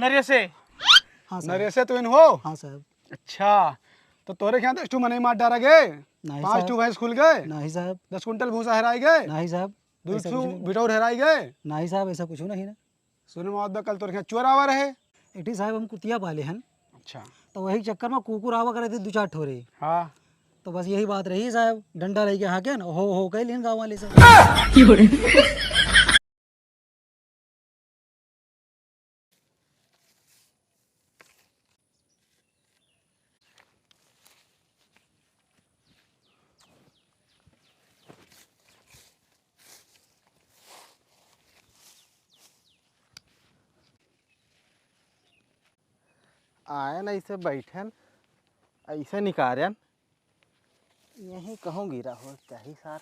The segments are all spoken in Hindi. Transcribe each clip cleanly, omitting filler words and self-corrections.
नरेशे। हाँ साहब। नरेशे तो इन हो। हाँ साहब। अच्छा तो तोरे क्या 10 मने मार डारा गए, नहीं 5 साहब। भैंस खुल गए, नहीं साहब। 10 कुंटल भूसा हराई गए, नहीं साहब। दूध ऐसा कुछ नहीं। बिटौर हराई गए। नहीं साहब ऐसा कुछ नहीं ना। सुने मौत कल तोरे क्या चोर आवा रहे। एठी साहब हम कुतिया पाले हैं, अच्छा तो वही चक्कर में कुकुर आवा करे थे 2-4 ठोरे। हाँ तो बस यही बात रही साहब, डंडा लेके हाके ना हो कह लेन गाँव वाले से। आयन ऐसे बैठन ऐसे निकारन यहीं कहूँ गिरा हो क्या ही सार।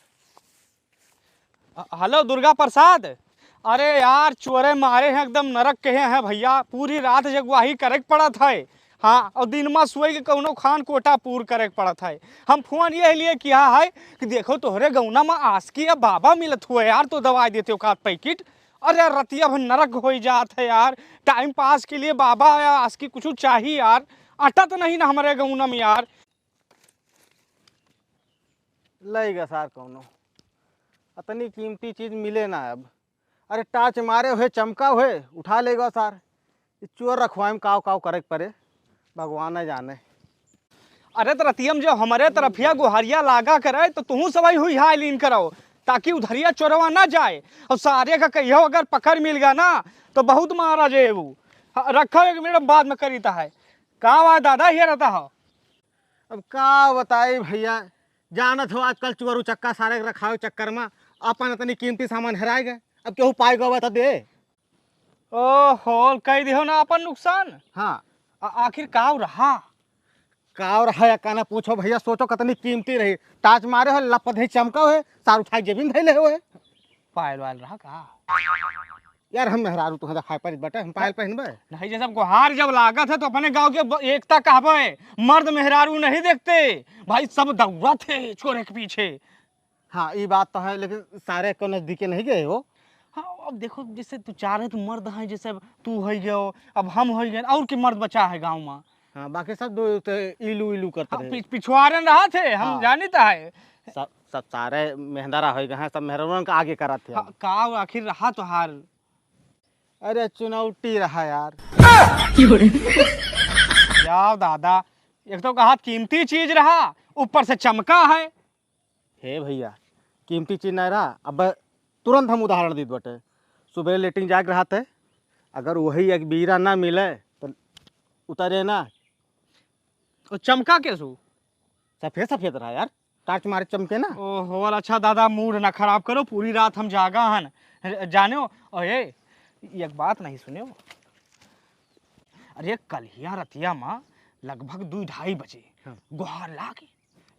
हेलो दुर्गा प्रसाद। अरे यार चोरे मारे हैं एकदम नरक के हैं भैया, पूरी रात जगवाही करे पड़ा था। हाँ और दिन में सोए के कौनो खान कोटा पूर करे पड़ा था। हम फोन ये लिए किया है कि देखो तोहरे गौना में आसकी या बाबा मिलत हुए यार, तो दवाई देते हो का पैकेट। अरे रतिया भर नरक हो जात है यार, टाइम पास के लिए बाबा या आसकी कुछ चाहिए यार। आटा तो नहीं ना हमारे गौना में यार। लगेगा सार कौनो इतनी कीमती चीज मिले ना अब। अरे टाच मारे हुए चमका हुए उठा लेगा सार। चोर रखवाए में काव काव करे परे भगवान न जाने। अरे तो रतियम जो हमारे तरफिया गुहारिया लागा करे तो तुम सवाई हुई हाई लीन करो, ताकि उधरिया चोरवा ना जाए। और सारे का कहियो अगर पकड़ मिल गया ना तो बहुत मारा जाए वो। रखो 1 मिनट बाद में करीता है। कहाँ वहाँ दादा ही रहता हो। अब का बताई भैया, जानत हो आजकल चोरू चक्का सारे रखावे चक्कर में अपन इतनी कीमती सामान हराए गए। अब केहू पाए गवा तो दे। ओहो कह दियो ना अपन नुकसान। हाँ आखिर काव रहा। का रहा या का ना पूछो भैया, सोचो कितनी कीमती रही। टाच मारे हो लपत ही चमका हुए सार उठाई जेबिन धैले हुए। पायल वायल रहा का। यार हम मेहरारू तो खाए पर बटे हम पायल पहनबे नहीं जैसे गुहार जब लागत है तो अपने गांव के एकता कहबे, मर्द मेहरारू नहीं देखते भाई, सब दौड़ा थे चोरे के पीछे। हाँ ये बात तो है, लेकिन सारे को नजदीके नहीं गए हो। हाँ अब देखो जैसे तू चाह रहे तो मर्द है, जैसे तू हो गयो अब हम हो गए और की मर्द बचा है गांव में। हाँ बाकी सब दो तो इलू इलू करते हाँ, रहे। पिछुआरन रहा थे हम। हाँ। जानिता है सब सारे मेहंदारा हो गए हैं, सब मेहरारू का आगे करा थे। हाँ, काव आखिर रहा तो हार। अरे चुनौती रहा यार। जाओ दादा, एक तो कहा कीमती चीज रहा, ऊपर से चमका है। हे भैया कीमती चीज नहीं रहा। अब तुरंत हम उदाहरण दी बटे। सुबह लेटिंग जाग रहा थे, अगर वही एक बीरा ना मिले तो उतरे ना। तो चमका कैसू। सफेद सफेद रहा यार, टाच मारे चमके ना। ओहो अच्छा दादा मूड ना खराब करो, पूरी रात हम जागा हन जाने हो। ओए एक बात नहीं सुने हो। अरे कलिया रतिया माँ लगभग 2-2:30 बजे गुहार लागे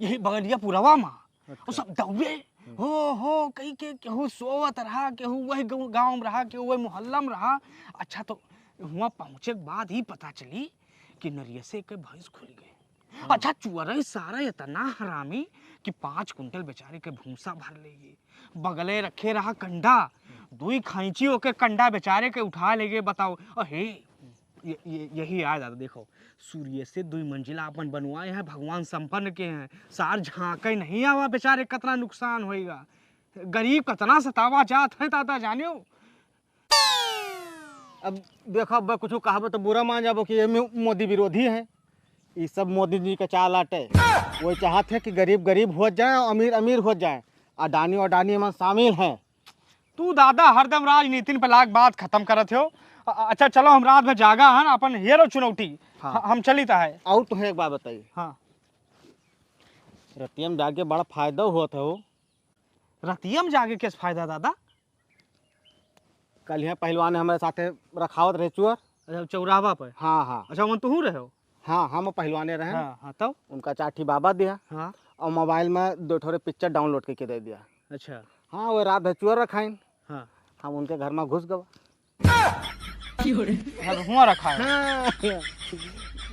यही बगलिया पुरवा माँ। और सब दौड़े हो कहीं के केहू सोवत रहा, केहू वही गाँव में रहा, केहू वही मोहल्ला में रहा। अच्छा तो वहाँ पहुँचे के बाद ही पता चली कि नरियसे के भैंस खुल गए। अच्छा चुअरई सारा इतना हरामी कि 5 कुंटल बेचारे के भूसा भर लेगे। बगले रखे रहा कंडा, 2 खैंची होके कंडा बेचारे के उठा लेगे। बताओ अहे यही याद आता। देखो सूर्य से 2 मंजिला अपन बनवाए हैं, भगवान संपन्न के हैं, सार झांके नहीं आवा बेचारे कितना नुकसान होएगा। गरीब कितना सतावा जात है दादा जानियो। अब देखो अब कुछ कहा तो बुरा मान जाबो कि ये मोदी विरोधी है। ये सब मोदी जी का चाल आटे। वो चाहते हैं कि गरीब गरीब हो जाए और अमीर अमीर हो जाए। अडानी में शामिल हैं। तू दादा हरदम राजनीति पे लाग बात खत्म करत हो। अच्छा चलो हम रात में जागा है ना अपन हेरो चुनौती। हाँ। हम चली ता है। और तो एक बात बताइए। हाँ रतियम जाके बड़ा फायदा हुआ था। वो रतियम जाके किस फायदा दादा। कल यहाँ पहलवान ने हमारे साथ रखावत रहे चुअर। अच्छा चौराहा पे। हाँ हाँ अच्छा मन तू रहे हो। हाँ हम पहलवाने रहे। हाँ तब उनका चाठी बाबा दिया। हाँ और मोबाइल में 2 ठोरे पिक्चर डाउनलोड करके दे दिया। अच्छा हाँ वो रात भर चुअर रखाइन। हाँ हम उनके घर में घुस गए। हुआ रखा है। हाँ,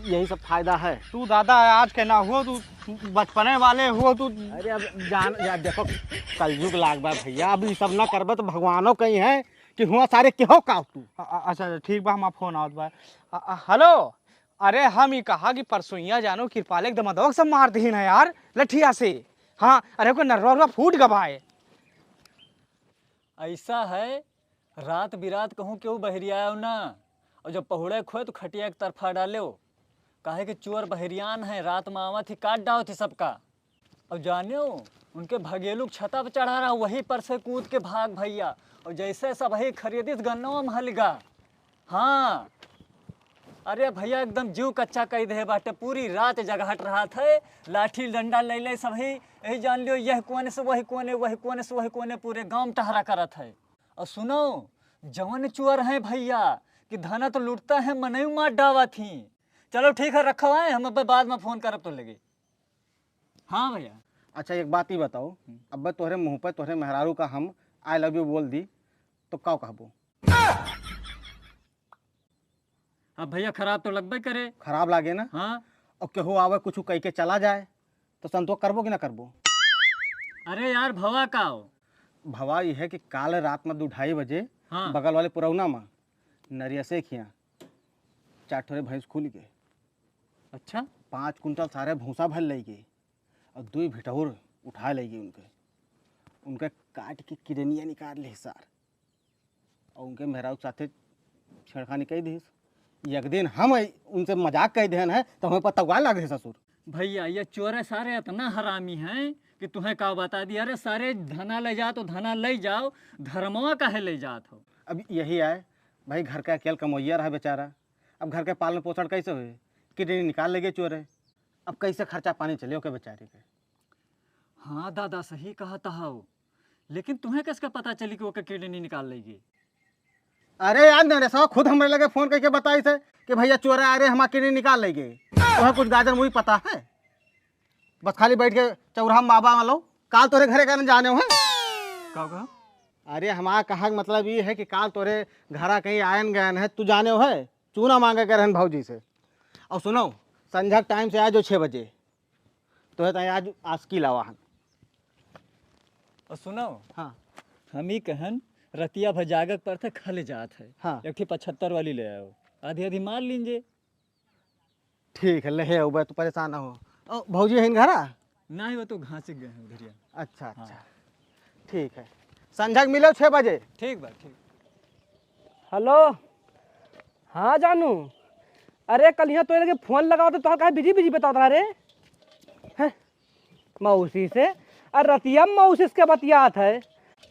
यही सब फायदा है। तू दादा आज के ना हुआ, तू बचपने वाले हुआ तू। अरे अब जान यार देखो कलयुग लाग बा भैया। अब ये सब ना करबे तो भगवानों कहीं है कि हुआ सारे केहो का तू। अच्छा ठीक बा, हम फोन आवत बा। हेलो, अरे हम ही कहा कि परसोइया जानो कृपाले एकदम दमदौक सब मार दीन है यार लठिया से। हाँ अरे को नर्वा फूट गवाए। ऐसा है, रात बिरात कहूँ क्यों बहरिया ना, और जब पहुड़े खोए तो खटिया एक तरफा डाले हो, काहे कि चोर बहरियान है, रात में आवा थी काट डाओ थी सबका। और जाने हो उनके भगेलू छता पर चढ़ा रहा, वहीं पर से कूद के भाग भैया, और जैसे सब ही खरीदिस गन्नवा में हलगा। हाँ अरे भैया एकदम जीव कच्चा कही दे बाटे, पूरी रात जगहट रहा थे, लाठी डंडा ले ले सब ही यही जान लियो, यह कोने से वही कोने, वही कोने से वही कोने, पूरे गांव में टहरा करत है। और सुनो जवन चोर हैं भैया कि धना तो लूटता है, मनई मार डावा थी। चलो ठीक है रखो है, हम अब बाद में फोन करब तो लगे। हाँ भैया। अच्छा एक बात ही बताओ, अब तोहरे मुँह पर तोहरे मेहरारू का हम आई लव यू बोल दी तो का कहबो? अब भैया खराब तो लगबे करे। खराब लागे ना। हाँ और केहू आवे कुछ कह के चला जाए तो संतोष करबो कि ना करबो? अरे यार भवा का हो? भवा ये है कि काल रात में 2-2:30 बजे हाँ। बगल वाले पुरौना में नरिया से खिया 4 ठोरे भैंस खुल गए। अच्छा 5 कुंटल सारे भूसा भर ले गए और 2 भिटौर उठा ले गए। उनके काट के किडनिया निकाल ले सार, और उनके मेहरारू के साथे छेड़खानी कह दी। एक दिन हम उनसे मजाक कह देन है तो हमें पता हुआ लगे ससुर। भैया ये चोरे सारे इतना हरामी हैं कि तुम्हें का बता दिया। अरे सारे धना ले जाओ तो धना ले जाओ, धर्मवा काहे ले जात हो? अब यही है भाई, घर का अकेले कमैया रहा बेचारा, अब घर के पालन पोषण कैसे हुए? किडनी निकाल लेगे चोरे, अब कैसे खर्चा पानी चले ओके बेचारे के? हाँ दादा सही कहता हो, लेकिन तुम्हें किसका पता चली कि वो किडनी निकाल लेगी? अरे यार नरेश खुद हमारे लगे फोन करके बताई से कि भैया चोर आ रहे हमारा किडनी निकाल लेंगे। तुम्हें कुछ गाजर मुझे पता है? बस खाली बैठ के चौराहा में बाबा लो, काल तोरे घरे का जाने हो? कहा? अरे हमारा कहा मतलब ये है कि काल तोरे घरा कहीं आयन गयन है, तू जाने हो है चूना मांगे के रहन भाजी से। और सुनो संझा टाइम से आ जो 6 बजे तो है आज आस्की लावा। और सुनो हाँ हम ही कहन रतिया भजागक पर थे खल जात है। हाँ एक 75 वाली ले आओ, आधी आधी मार लीजिए। ठीक है ले उबे, तू परेशान ना हो। ओ भौजी है इन घरा? नहीं वो तो घास गए हैं उधरिया। अच्छा अच्छा ठीक है, संझा के मिलो 6 बजे। ठीक बा ठीक। हेलो हाँ जानू, अरे कल यहाँ तो लगे फोन लगाओ तो कहा बिजी बिजी बताओ रहा रे हैं? मौसी से अरे रतिया मौसी के बतियात है।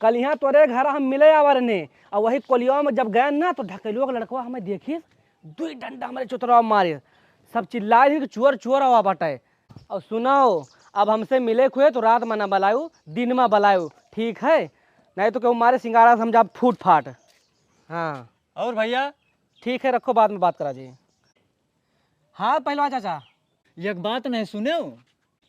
कल यहाँ तोरे घर हम मिले आवर ने, और वही कोलिया में जब गए ना तो ढकेलुआ का लड़का हमें देखी 2 डंडा हमारे चुतरा मारे, सब चिल्लाए रही कि चोर चोर आवा बटे। और सुनाओ अब हमसे मिले खुए तो रात में ना बलायू, दिन में बलायू, ठीक है? नहीं तो क्यों मारे सिंगाड़ा समझा फूट फाट। हाँ और भैया ठीक है रखो, बाद में बात करा जी। हाँ पहलवान चाचा। एक बात नहीं सुने हो,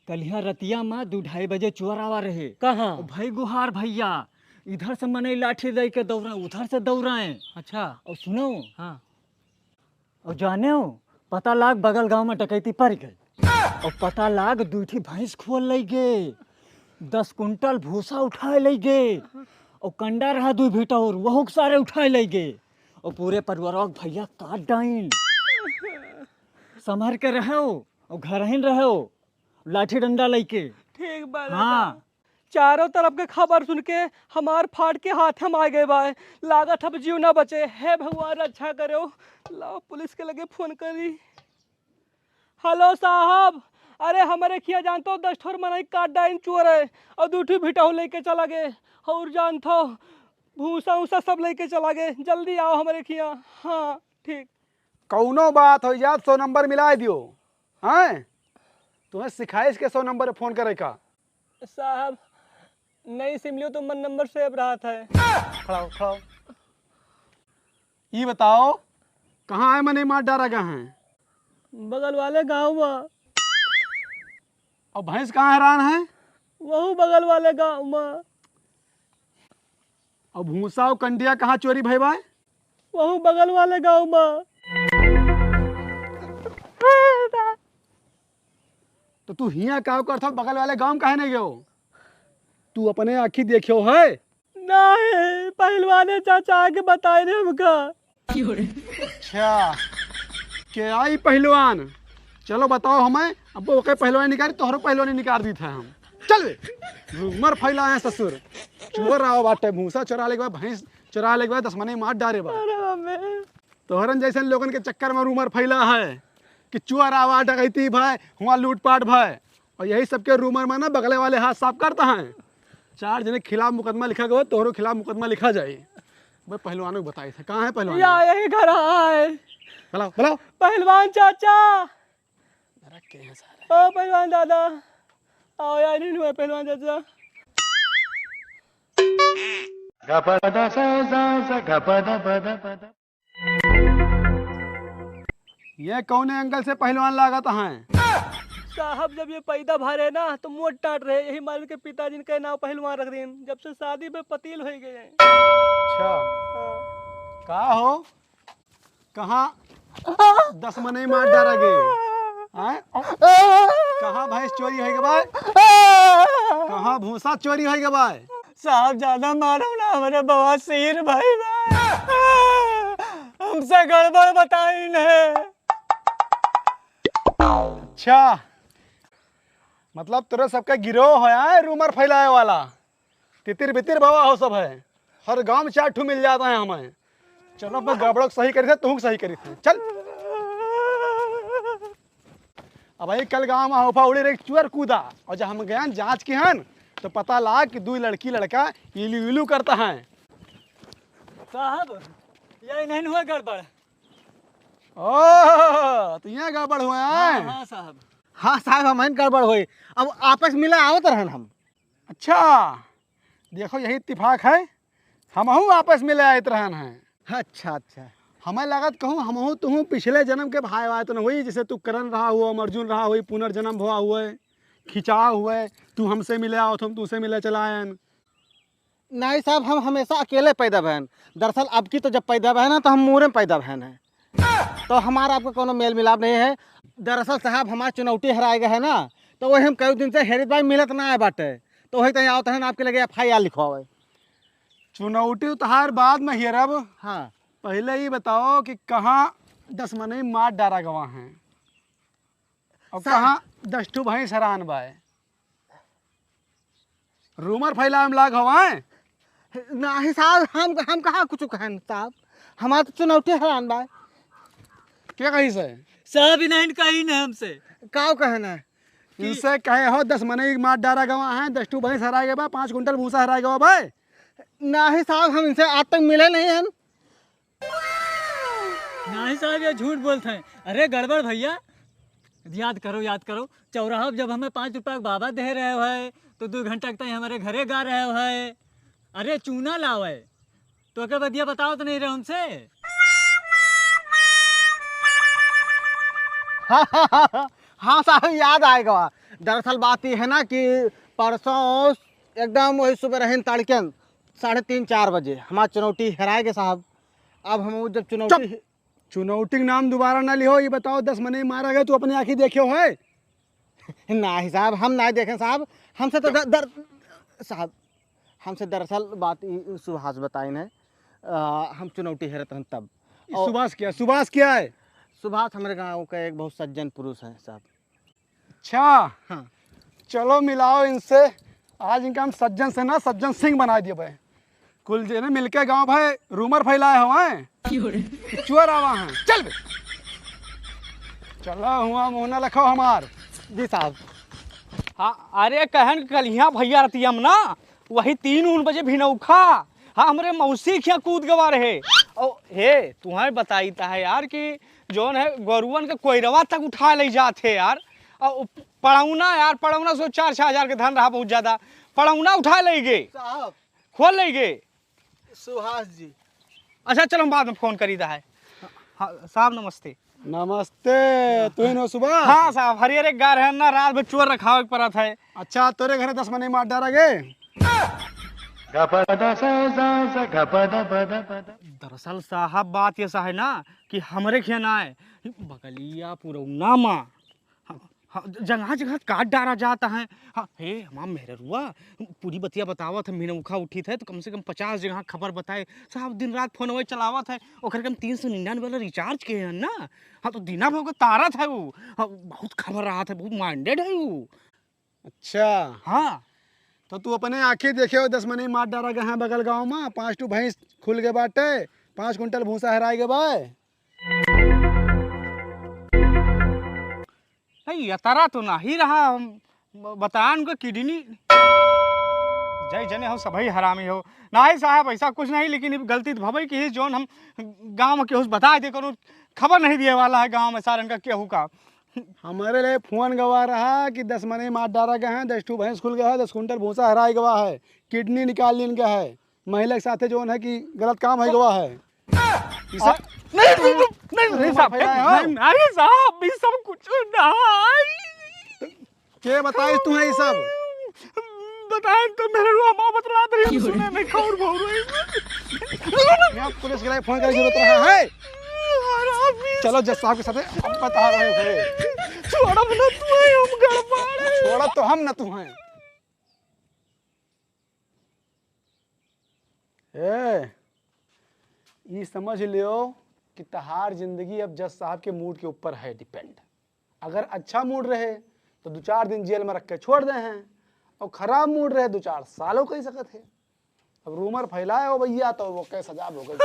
कल यहाँ रतिया में 2-2:30 बजे चोर आवा रहे। कहाँ? भाई गुहार भैया, इधर से मने लाठी दे के दौड़ा, उधर से दौड़ाए। अच्छा और सुनो हाँ और जाने हो पता लाग बगल गांव में डकैती पड़ गई, और पता लाग 2 भैंस खोल ले गे, 10 कुंटल भूसा उठाए ले गे, और कंडा रहा 2 भिटौर वह सारे उठाए ले गे, और पूरे परिवार भैया काट डाइन। संभर के रहो और घर ही रहो, लाठी डंडा लेके। ठीक बात। हाँ चारों तरफ के खबर सुन के हमार फाट के हाथ हम आ गए बा, लागत अब जीव ना बचे। है भगवान अच्छा करो, लाओ पुलिस के लगे फोन करी। हेलो साहब, अरे हमारे किया जानते हो 10 ठोर मनई काट डाइन चोर है, और 2 भिटाऊ लेके चला गए, और जानते हो भूसा उसा सब लेके चला गए। जल्दी आओ हमारे किया। हाँ ठीक। कौनो बात हो जात 100 नंबर मिला दियो। हाँ तुम्हें सिखाइश के 100 नंबर फोन करे का? साहब नहीं सिम लियो तो मन नंबर सेव रहा था। खड़ाओ खड़ाओ, ये बताओ कहाँ है मने मार डारा कहाँ है? बगल वाले गाँव में। और भैंस कहाँ हैरान है? वहू बगल वाले गाँव में। और भूसा और कंडिया कहाँ चोरी भई बा? वहू बगल वाले गाँव में। तो तू हिया का करथो बगल वाले गांव काहे नहीं गयो? तू अपने आँखी देखियो है? नहीं पहलवान चाचा आके बताए रे हमका। अच्छा के आई पहलवान, चलो बताओ हमें। अब वो पहलवान निकाली तोहरो पहलवानी निकाल दी थे हम। चल बे, रूमर फैला है ससुर, चोर आओ बाटे, भूसा चुरा ले के बाद, भैंस चुरा ले के बाद 10 मने मार डारे बा। तोहरन जैसे लोगन के चक्कर में रूमर फैला है कि चोर आवा डकैती भाई, हुआ लूटपाट भाई, और यही सबके रूमर में ना बगले वाले हाथ साफ करता है। 4 जने के खिलाफ मुकदमा लिखा गया, तोहरों खिलाफ मुकदमा लिखा जाए। भाई पहलवानों को बताए थे, कहाँ है पहलवान? या यही घर आए बुलाओ बुलाओ। पहलवान चाचा। के हैं सारे? ओ पहलवान दादा आओ यार, नहीं हुआ पहलवान चाचा। ये कौन एंगल से पहलवान लागत हैं? साहब जब ये पैदा भरे ना तो मोट टाट रहे, यही मालूम के पिताजी के नाम पहलवान रख दिन, जब से शादी पे पतील हो गए हैं। अच्छा का हो, कहाँ 10 मने मार डारा गे? कहाँ भैंस चोरी हो गए भाई? कहाँ भूसा चोरी हो गए भाई? साहब ज्यादा मारो ना, हमारे बवासीर भाई हमसे गड़बड़ बताई नहीं। अच्छा मतलब तेरे सबका गिरोह है रूमर फैलाए वाला, तितिर बितिर बाबा हो सब है, हर गांव में 4 ठू मिल जाता है हमें। चलो मैं गड़बड़ सही करी थे, तू सही करी थे, चल। अब भाई कल गांव में होफा उड़ी एक चुअर कूदा, और जब हम गए जांच की हन तो पता लगा कि 2 लड़की लड़का इलू इलू करता है। साहब यही नहीं हुआ गड़बड़। ओह तो यहाँ गड़बड़ हुआ है? हाँ साहब। हाँ साहब हमारे गड़बड़ हुई, अब आपस मिले आवत रहन हम। अच्छा देखो यही इत्तेफाक है, हमहू आपस में ले आयत रहन हैं। अच्छा अच्छा हमें लागत कहूँ हमहू तुहू पिछले जन्म के भाई वाय तो न हुई, जैसे तू करण रहा हुआ, अर्जुन रहा हुई, पुनर्जन्म हुआ हुए, खिंचा हुए, तू हमसे मिले आओ, तुम तुझसे मिले चलायन। नहीं साहब हम हमेशा अकेले पैदा बहन, दरअसल अब की तो जब पैदा बहन है तो हम मुँह में पैदा बहन है, तो हमारा आपका कोनो मेल मिलाप नहीं है। दरअसल साहब हमारा चुनौती हराए गए है ना, तो वही हम कई दिन से हेरित भाई मिलत ना है बाटे, तो वही तहीं आवत है आपके लगे FIR लिखवावे। चुनौती उतार बाद में हिरब, हाँ पहले ही बताओ कि कहाँ 10 मने मार डारा गवा हैं और कहाँ 10 ठू भैंस हरान बाय? रूमर फैला में लाग हवाएं? नहीं साहब हम कहाँ कुछ कहन साहब, हमारा तो चुनौती हरान बा। क्या कही से? साहब नहीं कही ना हमसे। का कहना है? इनसे कहे हो 10 मने मार डारा गवा हैं, 10 ठू भैंस हराए गए बा, 5 कुंटल भूसा हराए गवा भाई। नहीं साहब हम इनसे आज तक मिले नहीं हैं। नहीं साहब ये झूठ बोलते हैं। अरे गड़बड़ भैया, याद करो चौराहा जब हमें 5 रुपया का बाबा दे रहे हो तो 2 घंटा तक हमारे घरे गा रहे हो। अरे चूना लावे तो अगर बदिया बताओ तो नहीं रहे हमसे। हाँ साहब याद आएगा। दरअसल बात ये है ना कि परसों एकदम वही सुबह रहें तड़कन 3:30-4 बजे हमारा चुनौती हराए गए साहब। अब हम जब चुनौती नाम दोबारा ना लिहो, ये बताओ 10 मने मारा गया, तू अपनी आँखी देखियो है? नहीं साहब हम नहीं देखें साहब, हमसे तो साहब हमसे दरअसल बात सुभाष बताई ने, हम चुनौती हेरत हैं तब। सुभाष क्या है? सुभाष हमारे गांव का एक बहुत सज्जन पुरुष है साहब। अच्छा हाँ चलो मिलाओ इनसे, आज इनका हम सज्जन से ना सज्जन सिंह बना दिए भाई। कुल जे ने मिलके गांव भाई रूमर फैलाए हवाएं, चोर आवा हैं। चल बे, चलो हुआ मुहना लखो हमार। जी साहब। हाँ अरे कहन कलिया भैया रतियम ना वही 3 बजे भिनौखा, हाँ हमरे मौसी खिया कूद गवा रहे। और हे तुम्हें बताई था है यार कि जोन है गोरुवन के कोयरवा तक उठा ले जाते यार। और पड़ौना यार, पड़ौना सो 4-6 हजार के धन रहा बहुत ज्यादा, पड़ौना उठा ले गए, साहब खोल ले गए। सुभाष जी। अच्छा चलो हम बाद में फोन करी है। हाँ साहब नमस्ते। नमस्ते, तू ही नो सुभाष? हाँ साहब हरियर एक गार है ना, रात में चोर रखा पड़ा था। अच्छा तोरे घरे 10 मने मार डारा गए? दरअसल साहब बात ये सा है ना कि हमरे खिया ना है बगलिया पुरौना माँ हाँ, जगह जगह काट डाला जाता है। हाँ हे हमाम मेहरुआ पूरी बतिया बतावत है, मीनूखा उठी थे तो कम से कम 50 जगह खबर बताए साहब। दिन रात फोन वही चलावत है, ओकर के हम 399 वाला रिचार्ज किए हैं ना। हाँ तो दीना भर को तारत है वो। हाँ, बहुत खबर रहा था, बहुत माइंडेड है वो। अच्छा, हाँ तो तू अपने आंखें देखे हो 10 मनी मार डारा गए हैं बगल गाँव में, 5 टू भैंस खुल के बाटे, 5 कुंटल भूसा हराए के बाय। नहीं यतारा तो ना ही रहा। हम बतान को किडनी जय जने हो सभी हरामी हो। नहीं साहब ऐसा कुछ नहीं, लेकिन ये गलती तो भवई की ही जोन हम गांव में केहू बता दे करो खबर नहीं दिए वाला है गांव में सारन का केहू का। हमारे लिए फोन गवा रहा कि 10 मनी मार डारा गए हैं, 10 टू भैंस खुल गया है, 10 कुंटल भूसा हराए गवा है, किडनी निकाल लीन गया है, महिला के साथ जो है कि गलत काम है गवा है। ये सब नहीं साहब, नहीं साहब ये सब कुछ नहीं। के बताइस तू है ये सब? बताएं तो मेरे रुआ माँ बतला रही सुने नहीं खौर भौर मैं पुलिस के लिए फोन करने की जरूरत रहा है। चलो जज साहब के साथ हम बता रहे थे। छोड़ा ना तू है, हम गड़बड़ छोड़ा तो हम न तू हैं। ये समझ लियो कि तहार जिंदगी अब जज साहब के मूड के ऊपर है डिपेंड। अगर अच्छा मूड रहे तो 2-4 दिन जेल में रख के छोड़ दे हैं, और खराब मूड रहे 2-4 सालों कही सकत है। अब रूमर फैलाए हो भैया तो वो कैसे सजा हो गई।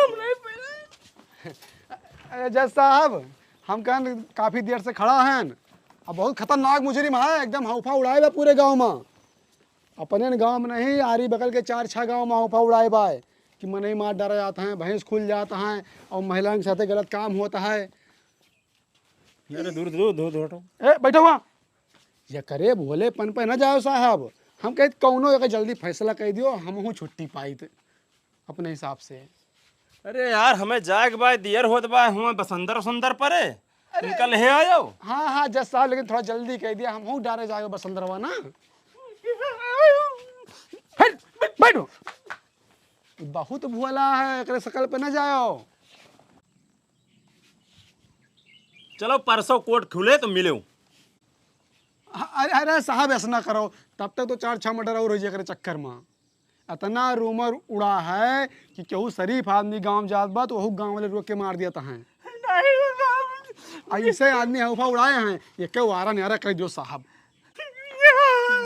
जज साहब हम कहन काफी देर से खड़ा हैं, अब बहुत खतरनाक मुजरिम है, एकदम हौफा उड़ाए बा पूरे गांव में। अपने गांव में नहीं, आरी बगल के 4-6 गांव में हौफा उड़ाए बा कि मनई मार डरा जाता है, भैंस खुल जाता है और महिलाओं के साथ गलत काम होता है। दूर दूर दूर दूर ए बैठो वहाँ, ये करे भोलेपन पे न जाओ साहब। हम कहे कौनो एक जल्दी फैसला कह दियो, हम हूँ छुट्टी पाई थे अपने हिसाब से। अरे यार हमें जाग बाय दियर होत बाय हुआ बसंदर सुंदर परे निकल हे आ जाओ। हाँ हाँ जज साहब, लेकिन थोड़ा जल्दी कह दिया, हम हूँ डारे जाओ बसंदरवा ना। बैठो, बहुत भोला है, एकरे शकल पे न जाओ। चलो परसों कोर्ट खुले तो मिले। अरे अरे साहब ऐसा ना करो, तब तक तो 4-6 मर्डर और हो जाए चक्कर में। इतना रूमर उड़ा है कि केहू शरीफ आदमी गांव जात बा तो वहू गांव वाले रोक के मार दिया है। ऐसे आदमी हौफा उड़ाए हैं, ये क्यों वारा न्यारा कह दो साहब।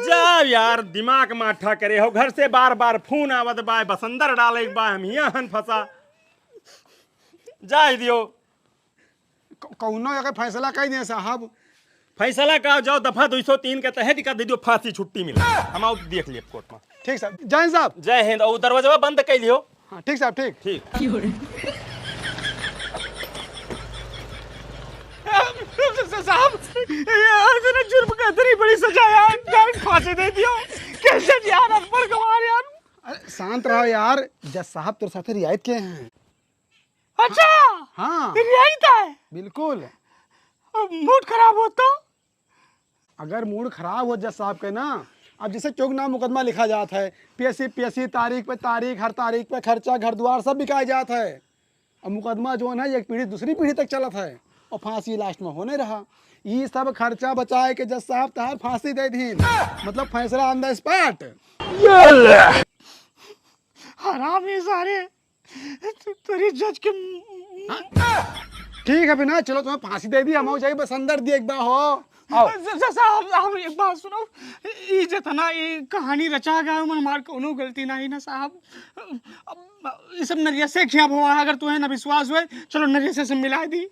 जा यार दिमाग माठा करे हो, घर से बार बार फोन आवत बाय बसंदर डाले बाय हम यहाँ हन फंसा जा दियो। कौनो अगर फैसला कह दिए साहब। फैसला का जाओ दफा 203 के तहत कर दे दियो, फांसी छुट्टी मिले। हम आओ देख लिए कोर्ट में। ठीक साहब, जय साहब। जय हिंद। और दरवाजा बंद कर लियो। हाँ ठीक साहब, ठीक ठीक। साहब यार तेरा जुर्म का इतनी बड़ी सजा यार, डायरेक्ट फांसी दे दियो। कैसे यार अनपढ़ गवार यार। अरे शांत रहो यार, जज साहब तेरे साथ रियायत किए हैं। अच्छा हाँ रियायत है। बिल्कुल। मूड खराब हो तो अगर मूड खराब हो जज साहब के ना, अब जैसे चौगना मुकदमा लिखा जाता है, पीएससी तारीख पे तारीख, हर तारीख पे खर्चा घर द्वार सब बिकाया जाता है, और मुकदमा जो है एक पीढ़ी दूसरी पीढ़ी तक चलत है, और फांसी लास्ट में होने रहा। ये सब खर्चा बचाए के जज साहब तहार फांसी दे दी, मतलब फैसला ऑन द स्पॉट। हराम ये सारे तेरी जज के। ठीक है बिना, चलो तुम्हें फांसी दे दी, हम जाइए बस अंदर दिए एक बार हो। आओ। साहब एक बात सुनो, ये जितना ये कहानी रचा गया है हमार कोनो गलती नहीं ना साहब। ये सब नरिया से खिया भगवान, अगर तुम्हें ना विश्वास हुए चलो नरिया से मिला दी।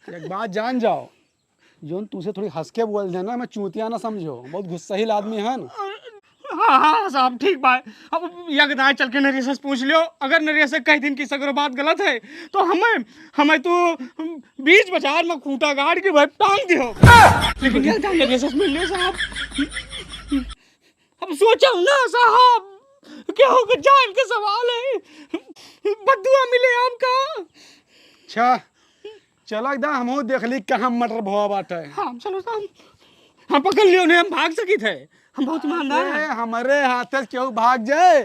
एक बात जान जाओ, जोन तुझसे थोड़ी हंस के बोल देना, मैं चूतिया ना समझो, बहुत गुस्साहिल आदमी है ना। हाँ हाँ साहब ठीक बात। अब यकदाय चल के नरिया से पूछ लियो, अगर नरिया से कह दिन की सगरो बात गलत है तो हमें तो बीच बाजार में खूंटा गाड़ के भाई टांग दियो। लेकिन नरिया से मिल लियो साहब। अब सोचा ना साहब, क्या होगा जान के सवाल है, बदुआ मिले आपका। अच्छा चलो एकदम हम देख ली कहाँ मटर भवा बात है। हाँ चलो साहब, हम पकड़ लियो ने, हम भाग सकी थे, हम बहुत ईमानदार हैं। हमारे हाथ से क्यों भाग जाए।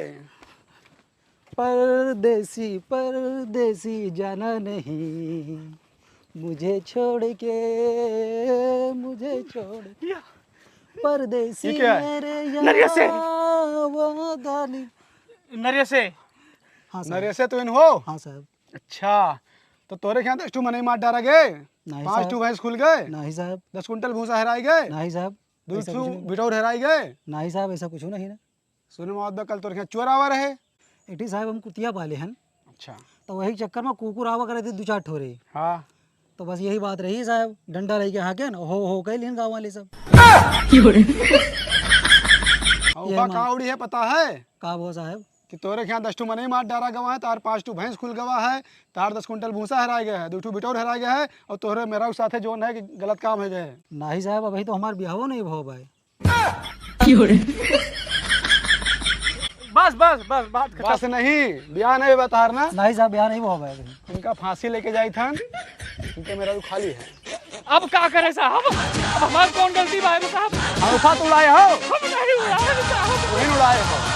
परदेसी परदेसी जाना नहीं, मुझे छोड़ के परदेसी ये क्या है? मेरे नरिया से। वादा नहीं। नरिया से हाँ साहब। नरे से तो इन हो। हाँ साहब। अच्छा तो तोरे क्या 10 मने मार डारा गए, नहीं 5 साहब। भैंस खुल गए, नहीं साहब। 10 कुंटल भूसा हराई गए, नहीं साहब। 2 ऐसा कुछ नहीं। बिटौर हराई गए। नहीं साहब ऐसा कुछ नहीं ना। सुने मौत कल तोरे क्या चोर आवा रहे। एटी साहब हम कुतिया पाले हैं, अच्छा तो वही चक्कर में कुकुर आवा करे थे 2-4 ठोरे। हाँ तो बस यही बात रही साहब, डंडा रही के हाँ के ना हो कह लेन गाँव वाले सब। औफा का उड़ी है पता है का वो साहब? कि तोरे क्या 10 मने मार डारा गवा है, तार 5 भैंस खुल गवा है, तार 10 कुंटल भूसा हराई गया है, 2 बिटौर हराई गया है, और तोरे मेरा उस साथे जोन है कि गलत काम हो गए। नहीं साहब अभी तो हमार ब्याहो नहीं भाव भाई। बस बस बस बात खत्म। बस नहीं ब्याह नहीं बता ना, नहीं साहब ब्याह नहीं भाव भाई अभी। उनका फांसी लेके जाई था क्योंकि मेरा भी खाली है। अब क्या करे साहब? अब हमारी कौन गलती भाई साहब? औफा तो उड़ाए हो, हम नहीं उड़ाए साहब। वही उड़ाए हो।